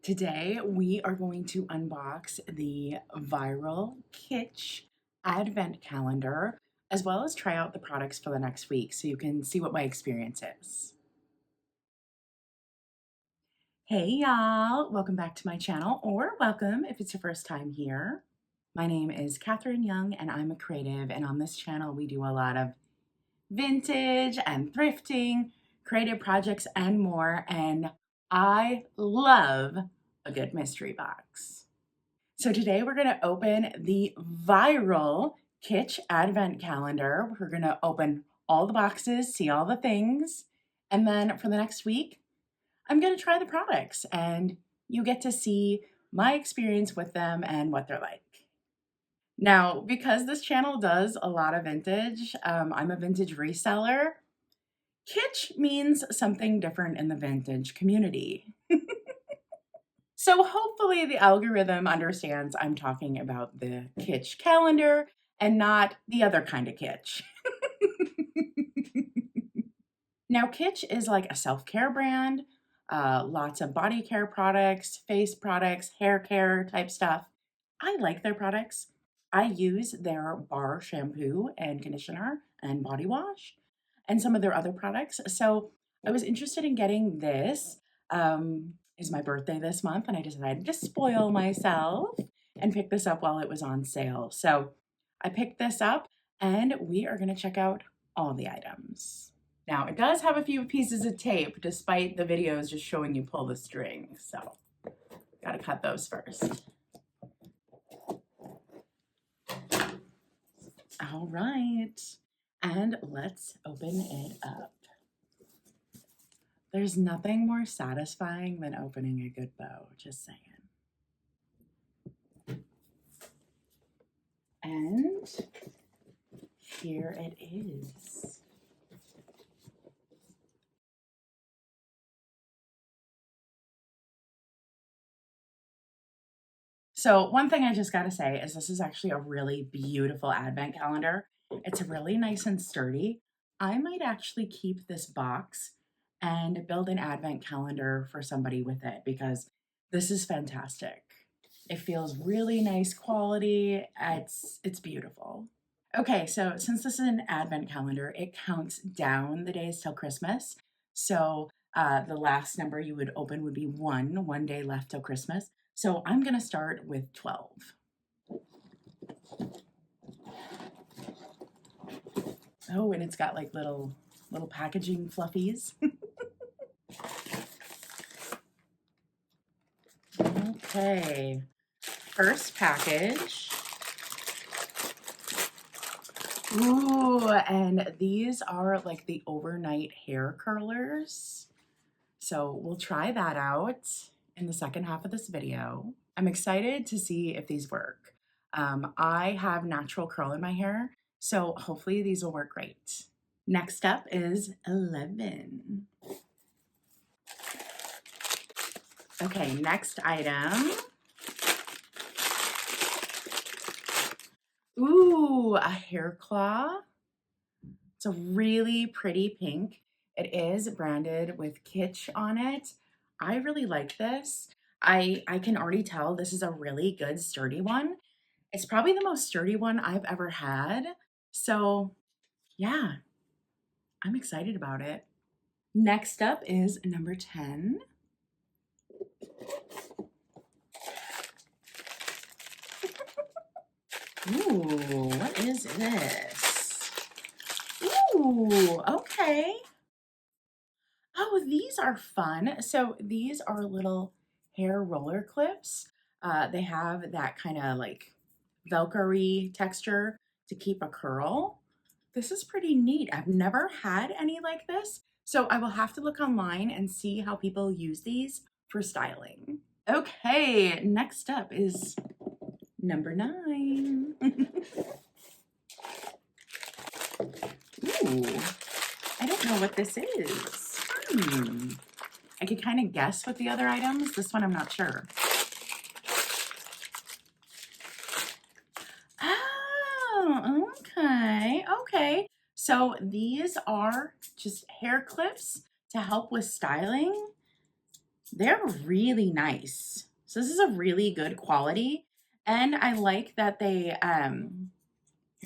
Today we are going to unbox the viral Kitsch Advent Calendar, as well as try out the products for the next week so you can see what my experience is. Hey y'all, welcome back to my channel, or welcome if it's your first time here. My name is Katherine Young and I'm a creative, and on this channel we do a lot of vintage and thrifting, creative projects, and more, and I love a good mystery box. So today we're going to open the viral Kitsch Advent Calendar. We're going to open all the boxes, see all the things, and then for the next week, I'm going to try the products and you get to see my experience with them and what they're like. Now, because this channel does a lot of vintage, I'm a vintage reseller. Kitsch means something different in the vintage community. So hopefully the algorithm understands I'm talking about the Kitsch calendar and not the other kind of kitsch. Now, Kitsch is like a self-care brand, lots of body care products, face products, hair care type stuff. I like their products. I use their bar shampoo and conditioner and body wash and some of their other products. So I was interested in getting this. It's my birthday this month and I decided to spoil myself and pick this up while it was on sale. So I picked this up and we are going to check out all the items. Now, it does have a few pieces of tape despite the videos just showing you pull the string. So gotta cut those first. All right, and let's open it up. There's nothing more satisfying than opening a good bow, just saying. And here it is. So one thing I just gotta say is this is actually a really beautiful advent calendar. It's really nice and sturdy. I might actually keep this box and build an advent calendar for somebody with it because this is fantastic. It feels really nice quality. It's beautiful. Okay, so since this is an advent calendar, it counts down the days till Christmas. So the last number you would open would be one day left till Christmas. So I'm gonna start with 12. Oh, and it's got like little packaging fluffies. Okay, first package. Ooh, and these are like the overnight hair curlers. So we'll try that out in the second half of this video. I'm excited to see if these work. I have natural curl in my hair, so hopefully these will work great. Next up is 11. Okay, next item. Ooh, a hair claw. It's a really pretty pink. It is branded with Kitsch on it. I really like this. I can already tell this is a really good sturdy one. It's probably the most sturdy one I've ever had. So yeah, I'm excited about it. Next up is number 10. Ooh, what is this? Ooh, okay. Oh, these are fun. So these are little hair roller clips. They have that kind of like Velcro-y texture to keep a curl. This is pretty neat. I've never had any like this, so I will have to look online and see how people use these for styling. Okay, next up is number 9. Ooh, I don't know what this is. I could kind of guess with the other items. This one I'm not sure. Oh, okay. So these are just hair clips to help with styling. They're really nice. So this is a really good quality. And I like that they, here,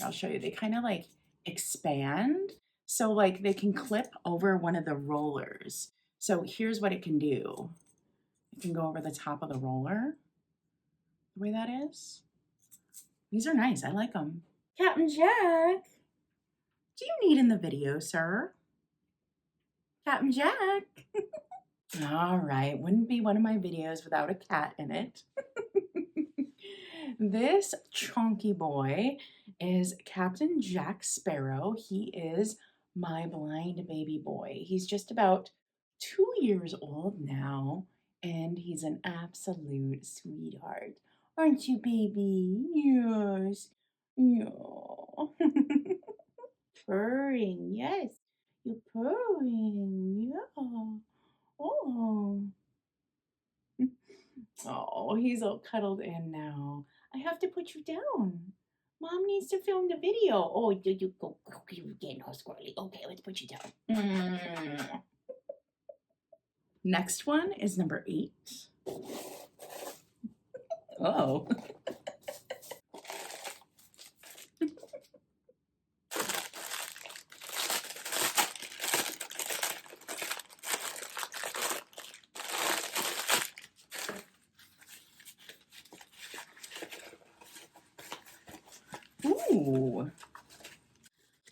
I'll show you, they kind of like expand. So like they can clip over one of the rollers. So here's what it can do. It can go over the top of the roller, the way that is. These are nice, I like them. Captain Jack, do you need in the video, sir? Captain Jack. All right, wouldn't be one of my videos without a cat in it. This chunky boy is Captain Jack Sparrow. He is my blind baby boy. He's just about 2 years old now, and he's an absolute sweetheart. Aren't you, baby? Yes. Yeah. Purring, yes. You're purring, yeah. Oh. Oh, he's all cuddled in now. I have to put you down. Mom needs to film the video. Oh, you go. You're getting all squirrely. Okay, let's put you down. Next one is number 8. Oh. Ooh.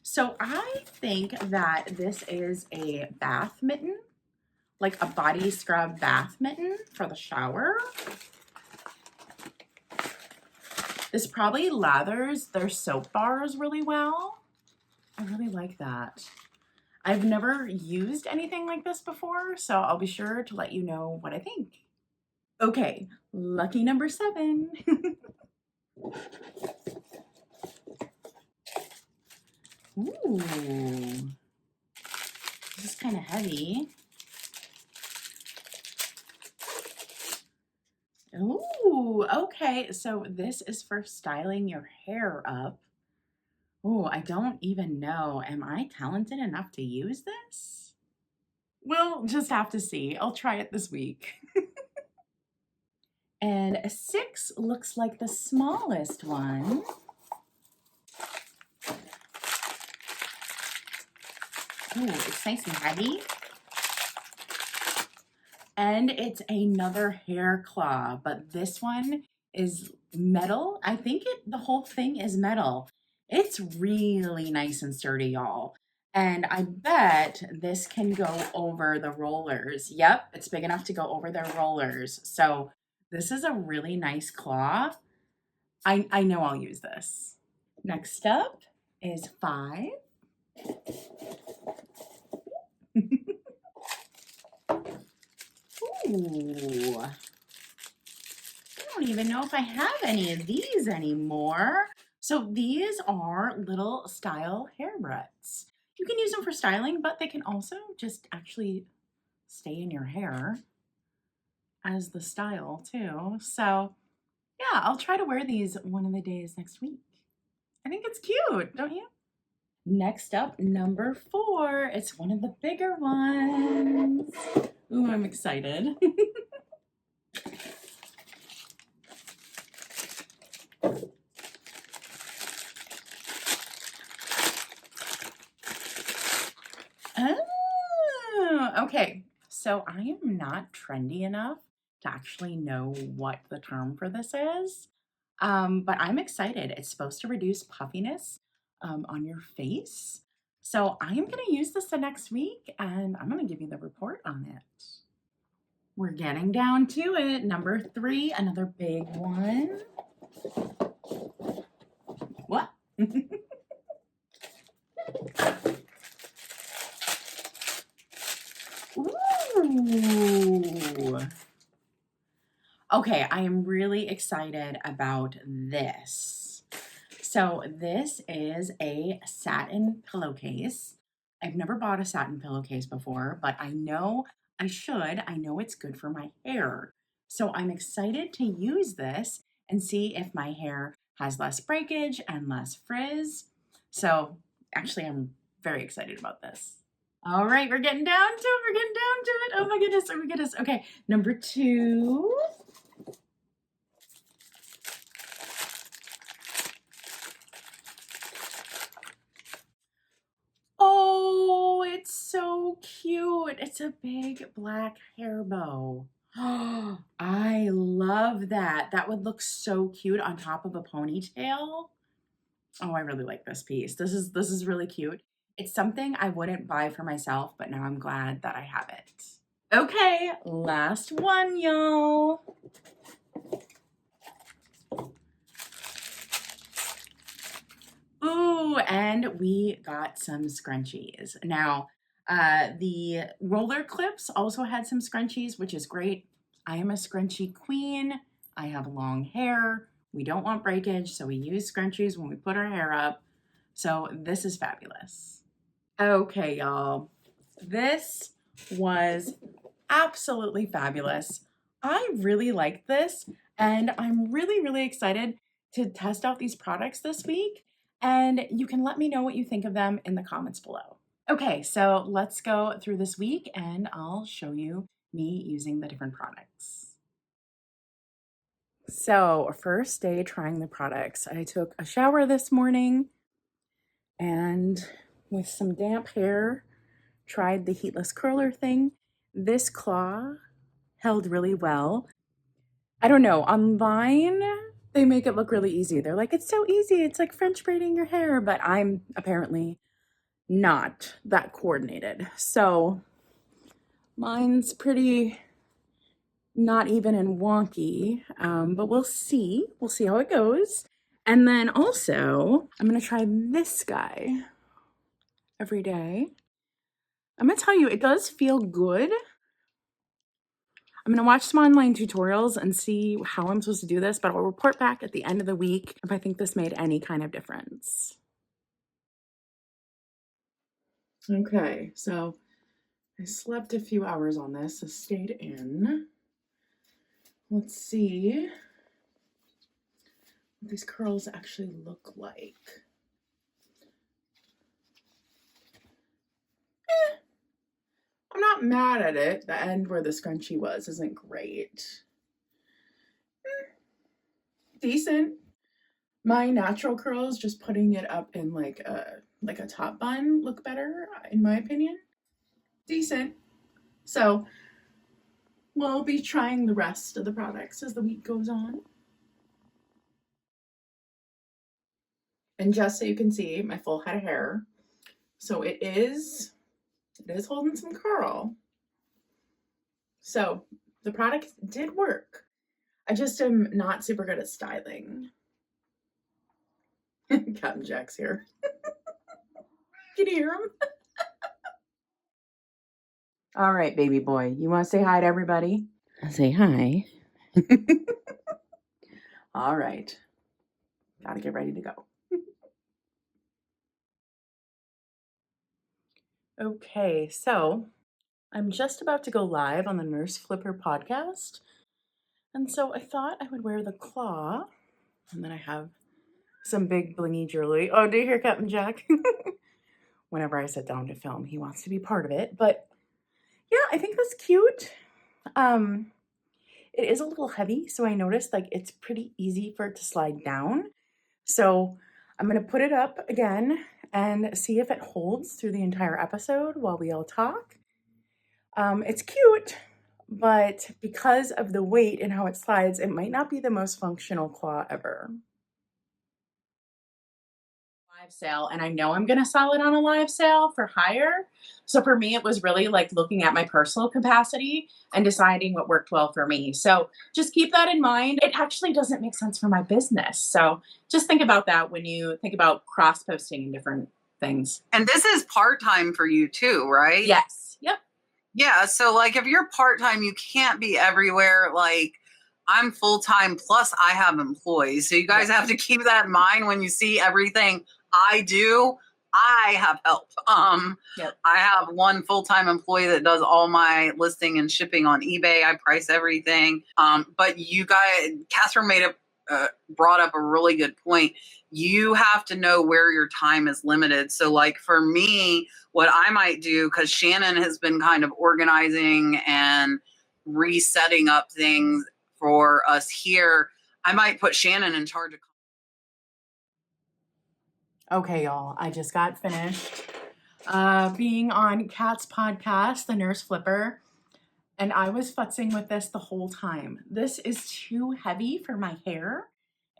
So I think that this is a bath mitten, like a body scrub bath mitten for the shower. This probably lathers their soap bars really well. I really like that. I've never used anything like this before, so I'll be sure to let you know what I think. Okay, lucky number 7. Ooh, this is kind of heavy. Ooh, okay, so this is for styling your hair up. Oh, I don't even know. Am I talented enough to use this? We'll just have to see. I'll try it this week. And a 6 looks like the smallest one. Ooh, it's nice and heavy. And it's another hair claw, but this one is metal. I think the whole thing is metal. It's really nice and sturdy, y'all. And I bet this can go over the rollers. Yep, it's big enough to go over their rollers. So this is a really nice claw. I know I'll use this. Next up is 5. Ooh. I don't even know if I have any of these anymore. So these are little style hair brush. You can use them for styling, but they can also just actually stay in your hair as the style too. So yeah, I'll try to wear these one of the days next week. I think it's cute, don't you? Next up, number 4. It's one of the bigger ones. Ooh, I'm excited. Oh, okay. So I am not trendy enough to actually know what the term for this is, but I'm excited. It's supposed to reduce puffiness on your face. So I am going to use this the next week, and I'm going to give you the report on it. We're getting down to it. Number 3, another big one. What? Ooh. Okay, I am really excited about this. So this is a satin pillowcase. I've never bought a satin pillowcase before, but I know I should. I know it's good for my hair. So I'm excited to use this and see if my hair has less breakage and less frizz. So actually, I'm very excited about this. All right, we're getting down to it. We're getting down to it. Oh my goodness. Oh my goodness. Okay, number 2. Oh, it's so cute. It's a big black hair bow. Oh, I love that. That would look so cute on top of a ponytail. Oh, I really like this piece. This is really cute. It's something I wouldn't buy for myself, but now I'm glad that I have it. Okay, last one, y'all. Ooh, and we got some scrunchies. Now, the roller clips also had some scrunchies, which is great. I am a scrunchie queen. I have long hair. We don't want breakage, so we use scrunchies when we put our hair up. So this is fabulous. Okay, y'all. This was absolutely fabulous. I really liked this, and I'm really, really excited to test out these products this week. And you can let me know what you think of them in the comments below. Okay, so let's go through this week and I'll show you me using the different products. So, first day trying the products. I took a shower this morning and with some damp hair, tried the heatless curler thing. This claw held really well. I don't know, online, they make it look really easy. They're like, it's so easy. It's like French braiding your hair, but I'm apparently not that coordinated. So mine's pretty not even and wonky, but we'll see. We'll see how it goes. And then also, I'm gonna try this guy every day. I'm gonna tell you, it does feel good. I'm gonna watch some online tutorials and see how I'm supposed to do this, but I'll report back at the end of the week if I think this made any kind of difference. Okay, so I slept a few hours on this, so stayed in. Let's see what these curls actually look like. I'm not mad at it. The end where the scrunchie was isn't great. Decent. My natural curls, just putting it up in like a top bun, look better, in my opinion. Decent. So we'll be trying the rest of the products as the week goes on. And just so you can see my full head of hair. So it is holding some curl. So the product did work. I just am not super good at styling. Captain Jack's here. Can you hear him? All right, baby boy. You want to say hi to everybody? Say hi. All right. Gotta get ready to go. Okay, so I'm just about to go live on the Nurse Flipper podcast. And so I thought I would wear the claw. And then I have some big blingy jewelry. Oh, do you hear Captain Jack? Whenever I sit down to film, he wants to be part of it. But yeah, I think that's cute. It is a little heavy, so I noticed like it's pretty easy for it to slide down. So I'm gonna put it up again and see if it holds through the entire episode while we all talk. It's cute, but because of the weight and how it slides, it might not be the most functional claw ever. Live sale, and I know I'm going to sell it on a live sale for hire. So for me, it was really like looking at my personal capacity and deciding what worked well for me. So just keep that in mind. It actually doesn't make sense for my business. So just think about that when you think about cross posting and different things. And this is part-time for you too, right? Yes. Yep. Yeah. So like if you're part-time, you can't be everywhere. Like I'm full-time plus I have employees. So you guys have to keep that in mind when you see everything I do. I have help. I have one full-time employee that does all my listing and shipping on eBay. I price everything. But you guys, Catherine made brought up a really good point. You have to know where your time is limited. So like for me, what I might do, because Shannon has been kind of organizing and resetting up things for us here, I might put Shannon in charge of. Okay, y'all, I just got finished being on Kat's podcast, The Nurse Flipper, and I was futzing with this the whole time. This is too heavy for my hair.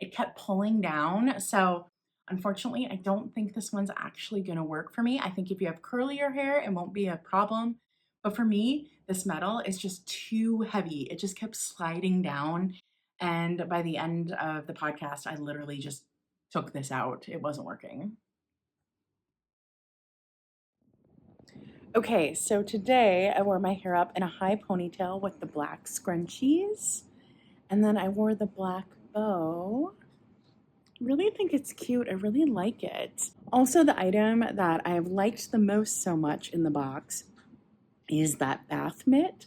It kept pulling down, so unfortunately, I don't think this one's actually gonna work for me. I think if you have curlier hair, it won't be a problem, but for me, this metal is just too heavy. It just kept sliding down, and by the end of the podcast, I literally just took this out. It wasn't working. Okay, so today I wore my hair up in a high ponytail with the black scrunchies, and then I wore the black bow. Really think it's cute. I really like it. Also, the item that I have liked the most so much in the box is that bath mitt.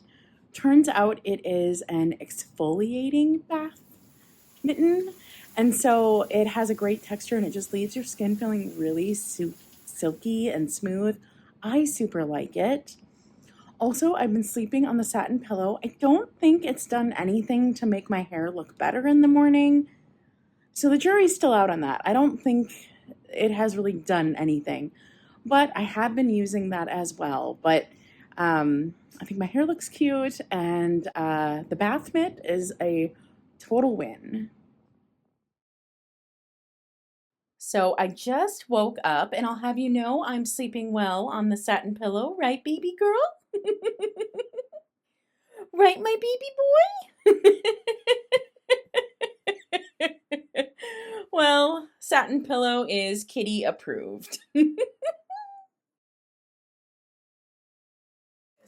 Turns out it is an exfoliating bath mitten, and so it has a great texture and it just leaves your skin feeling really silky and smooth. I super like it. Also, I've been sleeping on the satin pillow. I don't think it's done anything to make my hair look better in the morning. So the jury's still out on that. I don't think it has really done anything. But I have been using that as well. But I think my hair looks cute, and the bath mitt is a total win. So I just woke up, and I'll have you know I'm sleeping well on the satin pillow, right, baby girl? Right, my baby boy? Well, satin pillow is kitty approved.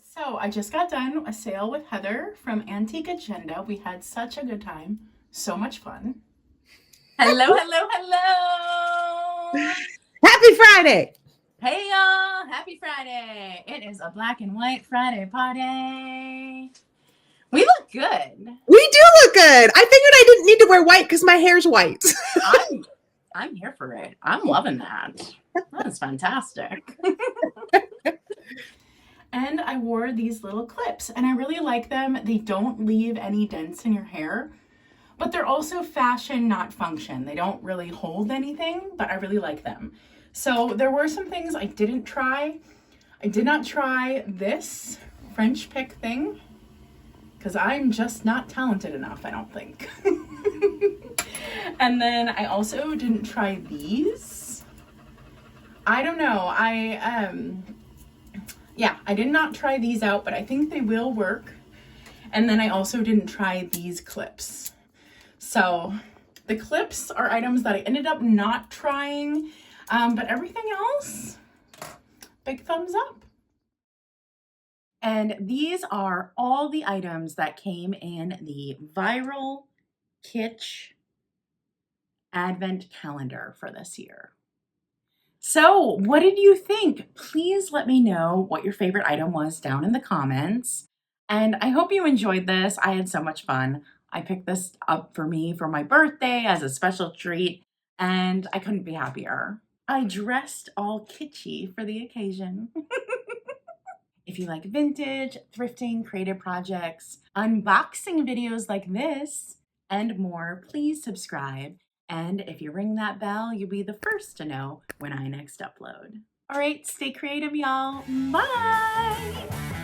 So I just got done a sale with Heather from Antique Agenda. We had such a good time. So much fun. Hello, hello, hello. Happy Friday! Hey y'all, happy Friday. It is a black and white Friday party. We look good. We do look good. I figured I didn't need to wear white because my hair's white. I'm here for it. I'm loving that. That is fantastic. And I wore these little clips, and I really like them. They don't leave any dents in your hair, but they're also fashion, not function. They don't really hold anything, but I really like them. So there were some things I didn't try. I did not try this French pick thing because I'm just not talented enough, I don't think. And then I also didn't try these. I don't know. I did not try these out, but I think they will work. And then I also didn't try these clips. So the clips are items that I ended up not trying, but everything else, big thumbs up. And these are all the items that came in the viral Kitsch Advent Calendar for this year. So what did you think? Please let me know what your favorite item was down in the comments. And I hope you enjoyed this. I had so much fun. I picked this up for me for my birthday as a special treat, and I couldn't be happier. I dressed all kitschy for the occasion. If you like vintage, thrifting, creative projects, unboxing videos like this, and more, please subscribe. And if you ring that bell, you'll be the first to know when I next upload. All right, stay creative, y'all. Bye!